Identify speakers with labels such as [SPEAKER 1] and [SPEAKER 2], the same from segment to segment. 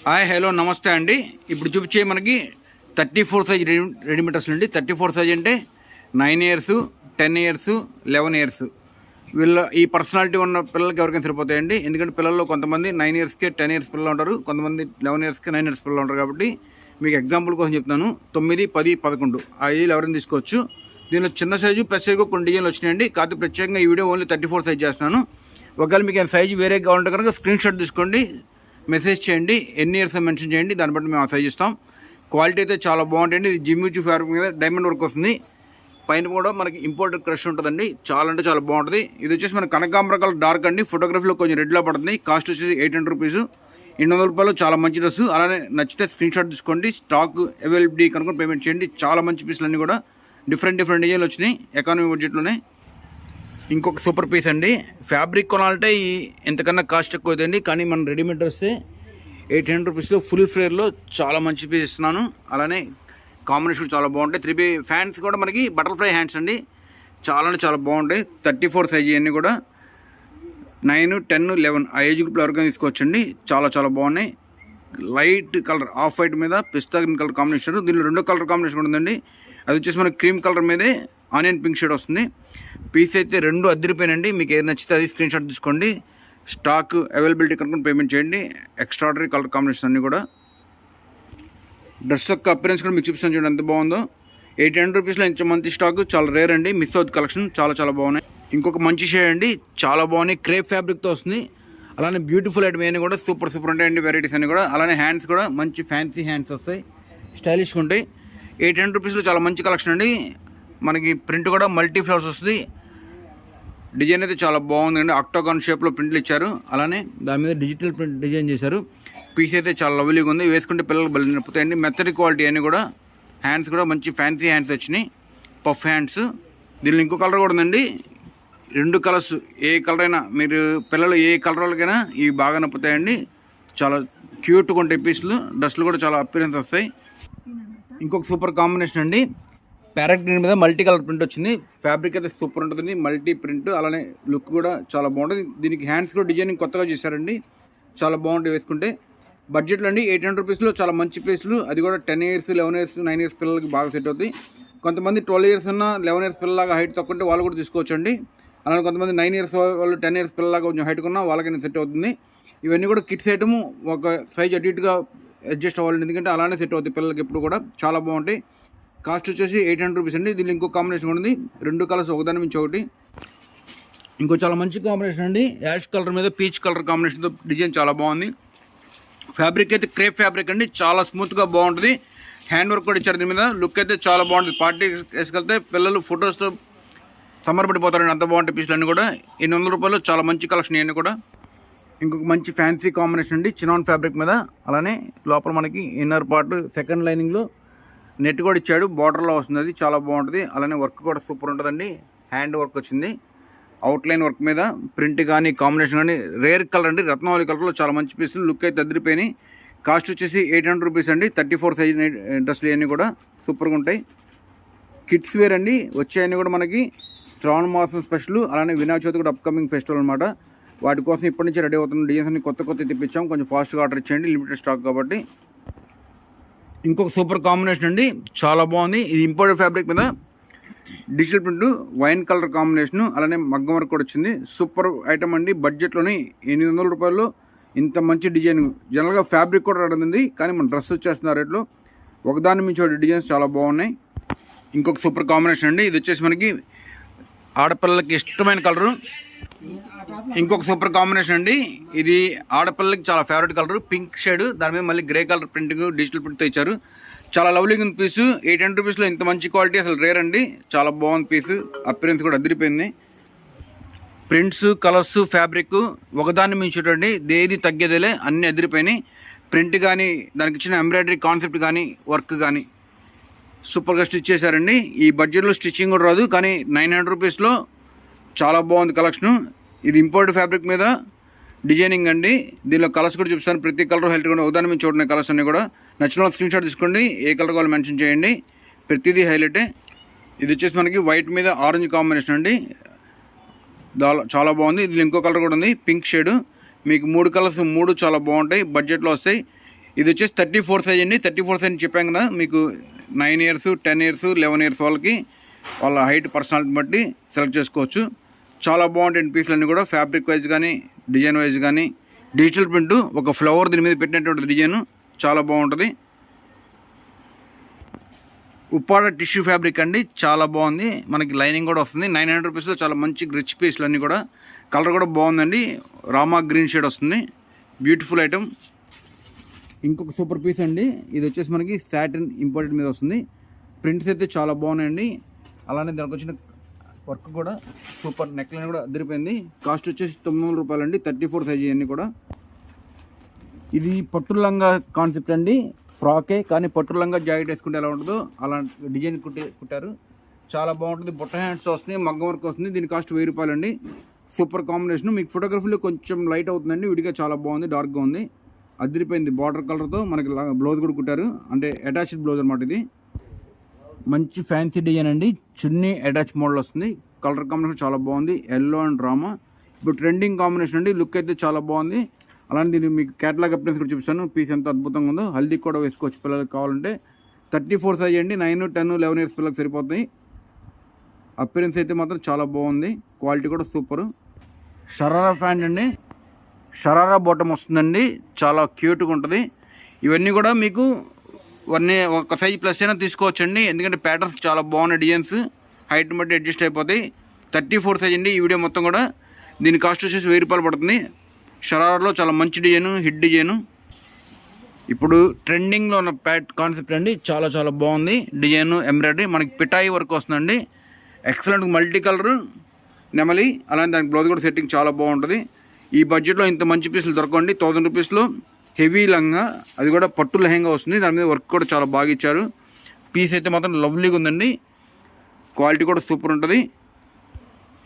[SPEAKER 1] Hi hello నమస్తే అండి. ఇప్పుడు చూపించే మనకి 34 సైజ్ రెడీమీటర్స్ అండి. 34 సైజ్ అంటే 9 ఇయర్స్, 10 ఇయర్స్, 11 ఇయర్స్ వీళ్ళ ఈ పర్సనాలిటీ ఉన్న పిల్లలకి ఎవరికైనా సరిపోతాయండి. ఎందుకంటే పిల్లల్లో కొంతమంది 9 ఇయర్స్కి 10 ఇయర్స్ పిల్లలు ఉంటారు, కొంతమంది 11 ఇయర్స్కి 9 ఇయర్స్ పిల్లలు ఉంటారు. కాబట్టి మీకు ఎగ్జాంపుల్ కోసం చెప్తాను. 9, 10, 11 ఆ ఏజ్లో ఎవరైనా తీసుకోవచ్చు. దీనిలో చిన్న సైజు ప్లస్ సైజు కొన్ని డిజైన్లు వచ్చినాయండి. కాకపోతే ప్రత్యేకంగా ఈ వీడియో ఓన్లీ 34 సైజ్ చేస్తున్నాను. ఒకవేళ మీకు సైజు వేరే కావాలంటే కనుక స్క్రీన్ షాట్ తీసుకోండి, మెసేజ్ చేయండి, ఎన్ని ఇయర్స్ మెన్షన్ చేయండి, దాన్ని బట్టి మేము ఆ సైజ్ ఇస్తాం. క్వాలిటీ అయితే చాలా బాగుంటుంది. ఇది జిమ్యూచి ఫ్యాబ్రిక్ మీద డైమండ్ వర్క్ వస్తుంది. పైన కూడా మనకి ఇంపోర్టెడ్ క్రష్ ఉంటుందండి. చాలా అంటే చాలా బాగుంటుంది. ఇది వచ్చేసి మన కనకాంబర కలర్ డార్క్ అండి. ఫోటోగ్రఫీలో కొంచెం రెడ్లా పడుతుంది. కాస్ట్ వచ్చేసి 800 రూపీస్, 800 రూపాయలు. చాలా మంచి డ్రెస్. అలానే నచ్చితే స్క్రీన్ షాట్ తీసుకోండి, స్టాక్ అవైలబిలిటీ కనుక్కొని పేమెంట్ చేయండి. చాలా మంచి పీసులు అన్నీ కూడా డిఫరెంట్ డిజైన్లు వచ్చినాయి ఎకానమీ బడ్జెట్లోనే. ఇంకొక సూపర్ పీస్ అండి. ఫ్యాబ్రిక్ కొనాలంటే ఎంతకన్నా కాస్ట్ ఎక్కువ అవుతుంది, కానీ మన రెడీమేడ్ వస్తే 800 రూపీస్లో ఫుల్ ఫ్లేర్లో చాలా మంచి పీస్ ఇస్తున్నాను. అలానే కాంబినేషన్ చాలా బాగుంటాయి. 3B ఫ్యాన్స్ కూడా మనకి బటర్ఫ్లై హ్యాండ్స్ అండి. చాలా అంటే చాలా బాగుంటాయి. 34 సైజ్ అన్నీ కూడా 9, 10, 11 ఆ ఏజ్ గ్రూప్లో ఎవరికైనా తీసుకోవచ్చండి. చాలా చాలా బాగున్నాయి. లైట్ కలర్ ఆఫ్ వైట్ మీద పిస్తా గ్రీన్ కలర్ కాంబినేషన్. దీనిలో 2 కలర్ కాంబినేషన్ ఉంటుందండి. అది వచ్చేసి మనకి క్రీమ్ కలర్ మీదే ఆనియన్ పింక్ షేడ్ వస్తుంది. పీస్ అయితే 2 అద్దరిపోయినండి. మీకు ఏది నచ్చితే అది స్క్రీన్ షాట్ తీసుకోండి, స్టాక్ అవైలబిలిటీ కనుక్కొని పేమెంట్ చేయండి. ఎక్స్ట్రాడనరీ కలర్ కాంబినేషన్ అన్నీ కూడా. డ్రెస్ యొక్క అపిరెన్స్ కూడా మీకు చూపిస్తాను, చూడండి ఎంత బాగుందో. 800 రూపీస్లో ఇంత మంచి స్టాక్ చాలా రేర్ అండి. మిస్ అవుతుంది కలెక్షన్. చాలా చాలా బాగున్నాయి. ఇంకొక మంచి షేడ్ అండి, చాలా బాగున్నాయి. క్రేప్ ఫ్యాబ్రిక్తో వస్తుంది. అలానే బ్యూటిఫుల్ ఐటమ్ అన్నీ కూడా సూపర్ ఉంటాయండి. వెరైటీస్ అన్నీ కూడా. అలానే హ్యాండ్స్ కూడా మంచి ఫ్యాన్సీ హ్యాండ్స్ వస్తాయి, స్టైలిష్గా ఉంటాయి. 800 రూపీస్లో చాలా మంచి కలెక్షన్ అండి. మనకి ప్రింట్ కూడా మల్టీ ఫ్లవర్స్ వస్తుంది. డిజైన్ అయితే చాలా బాగుందండి. ఆక్టాగాన్ షేప్లో ప్రింట్లు ఇచ్చారు. అలానే దాని మీద డిజిటల్ ప్రింట్ డిజైన్ చేశారు. పీస్ అయితే చాలా లవ్లీగా ఉంది. వేసుకుంటే పిల్లలు బలి నొప్పుతాయండి. మెత్తడి క్వాలిటీ అన్నీ కూడా. హ్యాండ్స్ కూడా మంచి ఫ్యాన్సీ హ్యాండ్స్ వచ్చినాయి, పఫ్ హ్యాండ్స్. దీనిలో ఇంకో కలర్ కూడా ఉందండి. 2 కలర్స్, ఏ కలర్ అయినా మీరు పిల్లలు ఏ కలర్ వాళ్ళకైనా ఇవి బాగా నొప్పుతాయండి. చాలా క్యూట్గా ఉంటాయి పీసులు. డ్రెస్సులు కూడా చాలా అపిరెన్స్ వస్తాయి. ఇంకొక సూపర్ కాంబినేషన్ అండి. ప్యారెట్ గ్రీన్ మీద మల్టీ కలర్ ప్రింట్ వచ్చింది. ఫ్యాబ్రిక్ అయితే సూపర్ ఉంటుంది, మల్టీ ప్రింట్. అలానే లుక్ కూడా చాలా బాగుంటుంది. దీనికి హ్యాండ్స్ కూడా డిజైనింగ్ కొత్తగా చేశారండి. చాలా బాగుంటుంది వేసుకుంటే. బడ్జెట్లో అండి 800 రూపీస్లో చాలా మంచి పీసులు. అది కూడా 10 ఇయర్స్, 11 ఇయర్స్, 9 ఇయర్స్ పిల్లలకి బాగా సెట్ అవుతాయి. కొంతమంది 12 ఇయర్స్ ఉన్న 11 ఇయర్స్ పిల్లలాగా హైట్ తక్కువ ఉంటే వాళ్ళు కూడా తీసుకోవచ్చు అండి. అలానే కొంతమంది 9 ఇయర్స్ వాళ్ళు 10 ఇయర్స్ పిల్లలాగా కొంచెం హైట్ కొన్నా వాళ్ళకైనా సెట్ అవుతుంది. ఇవన్నీ కూడా కిడ్స్ ఐటమ్, ఒక సైజ్ అటు ఇటుగా అడ్జస్ట్ అవ్వాలి, ఎందుకంటే అలానే సెట్ అవుతాయి పిల్లలకి ఎప్పుడు కూడా. చాలా బాగుంటాయి. కాస్ట్ వచ్చేసి 800 రూపీస్ అండి. దీనిలో ఇంకో కాంబినేషన్ ఉంది. 2 కలర్స్ ఒకదాని మించి ఒకటి. ఇంకో చాలా మంచి కాంబినేషన్ అండి. యాష్ కలర్ మీద పీచ్ కలర్ కాంబినేషన్తో డిజైన్ చాలా బాగుంది. ఫ్యాబ్రిక్ అయితే క్రేప్ ఫ్యాబ్రిక్ అండి. చాలా స్మూత్గా బాగుంటుంది. హ్యాండ్ వర్క్ కూడా ఇచ్చారు దీని మీద. లుక్ అయితే చాలా బాగుంటుంది. పార్టీ వేసుకెళ్తే పిల్లలు ఫొటోస్తో సమర్పడిపోతారండి, అంత బాగుంటాయి పీసులు అన్నీ కూడా. 800 రూపాయలు చాలా మంచి కలెక్షన్ ఇవన్నీ కూడా. ఇంకొక మంచి ఫ్యాన్సీ కాంబినేషన్ అండి, చినాన్ ఫ్యాబ్రిక్ మీద. అలానే లోపల మనకి ఇన్నర్ పార్ట్ సెకండ్ లైనింగ్లో నెట్ కూడా ఇచ్చాడు, బార్డర్లో వస్తుంది. అది చాలా బాగుంటుంది. అలానే వర్క్ కూడా సూపర్ ఉంటుందండి. హ్యాండ్ వర్క్ వచ్చింది, అవుట్లైన్ వర్క్ మీద ప్రింట్ కానీ కాంబినేషన్ కానీ. రేర్ కలర్ అండి, రత్నావళి కలర్లో చాలా మంచి పీసులు. లుక్ అయితే అదిరిపోయినాయి. కాస్ట్ వచ్చేసి 800 రూపీస్ అండి. 34 సైజ్ డ్రెస్లు ఇవన్నీ కూడా సూపర్గా ఉంటాయి. కిడ్స్ వేర్ అండి. వచ్చేవన్నీ కూడా మనకి శ్రావణ మాసం స్పెషల్. అలానే వినాయక చవితి కూడా అప్కమింగ్ ఫెస్టివల్ అనమాట. వాటి కోసం ఇప్పటి నుంచి రెడీ అవుతున్న డిజైన్స్ అన్ని కొత్త తెప్పించాం. కొంచెం ఫాస్ట్గా ఆర్డర్ ఇచ్చేయండి, లిమిటెడ్ స్టాక్ కాబట్టి. ఇంకొక సూపర్ కాంబినేషన్ అండి, చాలా బాగుంది. ఇది ఇంపోర్టెడ్ ఫ్యాబ్రిక్ మీద digital print, wine colour combination. అలానే మగ్గం వర్క్ కూడా వచ్చింది. సూపర్ ఐటమ్ అండి. బడ్జెట్లోని 800 రూపాయలు ఇంత మంచి డిజైన్. జనరల్గా ఫ్యాబ్రిక్ కూడా రాడుంది, కానీ మన డ్రెస్ వచ్చేస్తున్న రేట్లో ఒకదాని మించి ఒకటి డిజైన్స్ చాలా బాగున్నాయి. ఇంకొక సూపర్ కాంబినేషన్ అండి. ఇది వచ్చేసి మనకి ఆడపిల్లలకి ఇష్టమైన కలరు. ఇంకొక సూపర్ కాంబినేషన్ అండి. ఇది ఆడపిల్లలకి చాలా ఫేవరెట్ కలర్, పింక్ షేడ్. దాని మీద మళ్ళీ గ్రే కలర్ ప్రింటింగ్ డిజిటల్ ప్రింట్తో ఇచ్చారు. చాలా లవ్లీగా ఉంది పీసు. 800 రూపీస్లో ఇంత మంచి క్వాలిటీ అసలు రేర్ అండి. చాలా బాగుంది పీసు. అపిరెన్స్ కూడా అదిరిపోయింది. ప్రింట్స్, కలర్స్, ఫ్యాబ్రిక్ ఒకదాన్ని మించుటండి, దేది తగ్గేదేలే, అన్నీ అదిరిపోయినాయి. ప్రింట్ కానీ, దానికి ఇచ్చిన ఎంబ్రాయిడరీ కాన్సెప్ట్ కానీ, వర్క్ కానీ సూపర్గా స్టిచ్ చేశారండి. ఈ బడ్జెట్లో స్టిచ్చింగ్ కూడా రాదు, కానీ 900 రూపీస్లో చాలా బాగుంది కలెక్షను. ఇది ఇంపోర్టెడ్ ఫ్యాబ్రిక్ మీద డిజైనింగ్ అండి. దీనిలో కలర్స్ కూడా చూపిస్తాను. ప్రతి కలర్ హైలైట్ కూడా ఉదాహరణ మీద చూడండి. కలర్స్ అన్నీ కూడా నచ్చిన స్క్రీన్ షాట్ తీసుకోండి, ఏ కలర్ కావాలో మెన్షన్ చేయండి. ప్రతిదీ హైలైటే. ఇది వచ్చేసి మనకి వైట్ మీద ఆరెంజ్ కాంబినేషన్ అండి. చాలా బాగుంది. దీనిలో ఇంకో కలర్ కూడా ఉంది, పింక్ షేడ్. మీకు 3 కలర్స్ 3 చాలా బాగుంటాయి, బడ్జెట్లో వస్తాయి. ఇది వచ్చేసి 34 సైజ్ అండి. 34 సైజ్ చెప్పాం కదా మీకు. 9 ఇయర్స్, 10 ఇయర్స్, 11 ఇయర్స్ వాళ్ళకి వాళ్ళ హైట్ పర్సనాలిటీ బట్టి సెలెక్ట్ చేసుకోవచ్చు. చాలా బాగుంటాయి పీసులు అన్నీ కూడా. ఫ్యాబ్రిక్ వైజ్ కానీ, డిజైన్ వైజ్ కానీ, డిజిటల్ ప్రింట్ ఒక ఫ్లవర్ దీని మీద పెట్టినటువంటి డిజైన్ చాలా బాగుంటుంది. ఉప్పాడ టిష్యూ ఫ్యాబ్రిక్ అండి, చాలా బాగుంది. మనకి లైనింగ్ కూడా వస్తుంది. 900 రూపీస్లో చాలా మంచి రిచ్ పీస్లు అన్నీ కూడా. కలర్ కూడా బాగుందండి, రామా గ్రీన్ షేడ్ వస్తుంది. Beautiful item. ఇంకొక సూపర్ పీస్ అండి, ఇది వచ్చేసి మనకి సాటిన్ ఇంపోర్టెడ్ మీద వస్తుంది. ప్రింట్స్ అయితే చాలా బాగున్నాయండి. అలానే దానికి వచ్చిన వర్క్ కూడా సూపర్. నెక్ లైన్ కూడా అదిరిపోయింది. కాస్ట్ వచ్చేసి 900 రూపాయలు అండి. 34 సైజ్ అన్నీ కూడా. ఇది పట్టు లంగా కాన్సెప్ట్ అండి. ఫ్రాకే కానీ పట్టు లంగా జాకెట్ వేసుకుంటే ఎలా ఉంటుందో అలా డిజైన్ కుట్టారు. చాలా బాగుంటుంది. బుట్ట హ్యాండ్స్ వస్తున్నాయి, మగ్గం వర్క్ వస్తుంది. దీని కాస్ట్ 1000 రూపాయలు అండి. Super combination. మీకు ఫోటోగ్రఫీలో కొంచెం లైట్ అవుతుందండి, విడిగా చాలా బాగుంది, డార్క్గా ఉంది, అదిరిపోయింది. బార్డర్ కలర్తో మనకి బ్లౌజ్ కూడా కుట్టారు, అంటే అటాచ్డ్ బ్లౌజ్ అనమాట. ఇది మంచి ఫ్యాన్సీ డిజైన్ అండి. చున్నీ అటాచ్ మోడల్ వస్తుంది. కలర్ కాంబినేషన్ చాలా బాగుంది, ఎల్లో అండ్ రామా. ఇప్పుడు ట్రెండింగ్ కాంబినేషన్ అండి. లుక్ అయితే చాలా బాగుంది. అలానే దీన్ని మీకు క్యాటలాగ్ అప్రెన్స్ కూడా చూపిస్తాను. పీస్ ఎంత అద్భుతంగా ఉందో. హల్దీ కూడా వేసుకోవచ్చు పిల్లలకి కావాలంటే. 34 సైజ్ అండి. 9, 10, 11 ఇయర్స్ పిల్లలకి సరిపోతాయి. అపిరెన్స్ అయితే మాత్రం చాలా బాగుంది, క్వాలిటీ కూడా సూపరు. షరారా ప్యాంట్ అండి, షరారా బాటమ్ వస్తుందండి, చాలా క్యూట్గా ఉంటుంది. ఇవన్నీ కూడా మీకు ఒక సైజ్ ప్లస్ అయినా తీసుకోవచ్చండి, ఎందుకంటే ప్యాటర్న్స్ చాలా బాగున్నాయి. డిజైన్స్ హైట్ బట్టి అడ్జస్ట్ అయిపోతాయి. 34 సైజ్ అండి ఈ వీడియో మొత్తం కూడా. దీని కాస్ట్ వచ్చేసి 1000 రూపాయలు పడుతుంది. షరారాలో చాలా మంచి డిజైను, హిట్ డిజైను. ఇప్పుడు ట్రెండింగ్లో ఉన్న కాన్సెప్ట్ అండి, చాలా చాలా బాగుంది. డిజైన్ ఎంబ్రాయిడరీ మనకి పిటాయి వర్క్ వస్తుందండి. ఎక్సలెంట్ మల్టీ కలర్ నెమలి. అలానే దానికి బ్లౌజ్ కూడా సెట్టింగ్ చాలా బాగుంటుంది. ఈ బడ్జెట్లో ఇంత మంచి పీసులు దొరకండి. 1000 రూపీస్లో హెవీ లంగా, అది కూడా పట్టు లెహంగా వస్తుంది. దాని మీద వర్క్ కూడా చాలా బాగా ఇచ్చారు. పీస్ అయితే మాత్రం లవ్లీగా ఉందండి, క్వాలిటీ కూడా సూపర్ ఉంటుంది.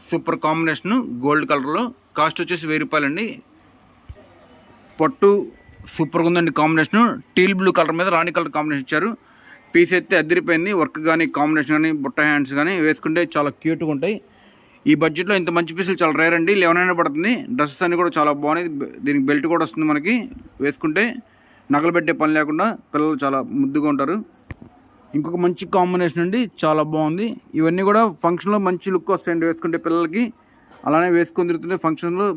[SPEAKER 1] సూపర్ కాంబినేషను గోల్డ్ కలర్లో. కాస్ట్ వచ్చేసి 1000 రూపాయలు అండి. పట్టు సూపర్గా ఉందండి కాంబినేషను. టీల్ బ్లూ కలర్ మీద రాణి కలర్ కాంబినేషన్ ఇచ్చారు. పీస్ అయితే అదిరిపోయింది. వర్క్ కానీ, కాంబినేషన్ కానీ, బుట్ట హ్యాండ్స్ కానీ వేసుకుంటే చాలా క్యూట్గా ఉంటాయి. ఈ బడ్జెట్లో ఇంత మంచి పీసులు చాలా రేర్ అండి. 1100 పడుతుంది. డ్రెస్సెస్ అన్నీ కూడా చాలా బాగున్నాయి. దీనికి బెల్ట్ కూడా వస్తుంది మనకి. వేసుకుంటే నగలు పెట్టే పని లేకుండా పిల్లలు చాలా ముద్దుగా ఉంటారు. ఇంకొక మంచి కాంబినేషన్ అండి, చాలా బాగుంది. ఇవన్నీ కూడా ఫంక్షన్లో మంచి లుక్ వస్తాయండి వేసుకుంటే పిల్లలకి. అలానే వేసుకొని తిరుగుతుంటే ఫంక్షన్లో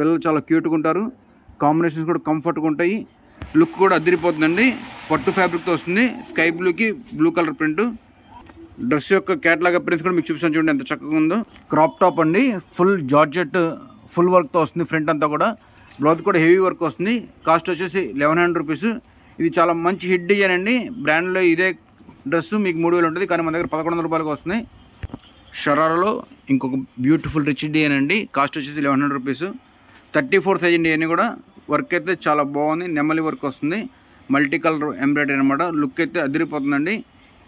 [SPEAKER 1] పిల్లలు చాలా క్యూట్గా ఉంటారు. కాంబినేషన్స్ కూడా కంఫర్ట్గా ఉంటాయి. లుక్ కూడా అదిరిపోతుందండి. పట్టు ఫ్యాబ్రిక్తో వస్తుంది. స్కై బ్లూకి బ్లూ కలర్ ప్రింట్. డ్రెస్ యొక్క క్యాటలాగ్ అపిరెన్స్ కూడా మీకు చూపిస్తాను, చూడండి ఎంత చక్కగా ఉందో. క్రాప్ టాప్ అండి, ఫుల్ జార్జెట్ ఫుల్ వర్క్తో వస్తుంది. ఫ్రంట్ అంతా కూడా బ్లౌజ్ కూడా హెవీ వర్క్ వస్తుంది. కాస్ట్ వచ్చేసి 1100 రూపీస్. ఇది చాలా మంచి హిట్ డిజైన్ అండి. బ్రాండ్లో ఇదే డ్రెస్ మీకు 3000 ఉంటుంది, కానీ మన దగ్గర 1100 రూపాయలకు వస్తున్నాయి. షరారాలో ఇంకొక బ్యూటిఫుల్ రిచ్ డిజైన్ అండి. కాస్ట్ వచ్చేసి 1100 రూపీస్. 34 సైజ్ అండి. ఇవన్నీ కూడా వర్క్ అయితే చాలా బాగుంది. నెమలి వర్క్ వస్తుంది, మల్టీ కలర్ ఎంబ్రాయిడరీ అనమాట. లుక్ అయితే అదిరిపోతుందండి.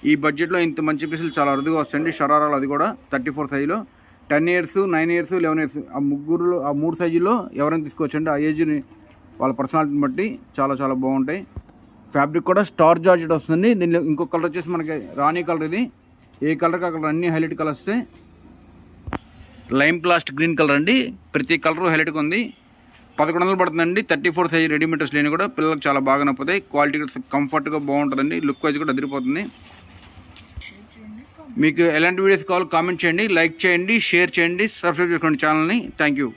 [SPEAKER 1] ఈ బడ్జెట్లో ఇంత మంచి పీసులు చాలా అరుదుగా వస్తాయండి షరారాలో. అది కూడా 34 సైజులో. 10 ఇయర్స్, 9 ఇయర్స్, 11 ఇయర్స్ ఆ మూడు సైజుల్లో ఎవరైనా తీసుకోవచ్చండి. ఆ ఏజ్ని వాళ్ళ పర్సనాలిటీని బట్టి చాలా చాలా బాగుంటాయి. ఫ్యాబ్రిక్ కూడా స్టార్ జార్జెట్ వస్తుంది. దీనిలో ఇంకొక కలర్ వచ్చేసి మనకి రాణి కలర్. ఇది ఏ కలర్కి ఆ కలర్, అన్ని హైలైట్ కలర్స్. లైమ్ ప్లాస్ట్ గ్రీన్ కలర్ అండి. ప్రతి కలర్ హైలైట్గా ఉంది. 1100 పడుతుందండి. 34 సైజ్ రెడీమేడ్స్ లేని కూడా పిల్లలకు చాలా బాగా నప్పుతాయి. క్వాలిటీ కంఫర్ట్గా బాగుంటుందండి. లుక్ వైజ్ కూడా అదిరిపోతుంది. మీకు ఎలాంటి వీడియోస్ కావాలో కామెంట్ చేయండి, లైక్ చేయండి, షేర్ చేయండి, సబ్స్క్రైబ్ చేసుకోండి ఛానల్ని. Thank you.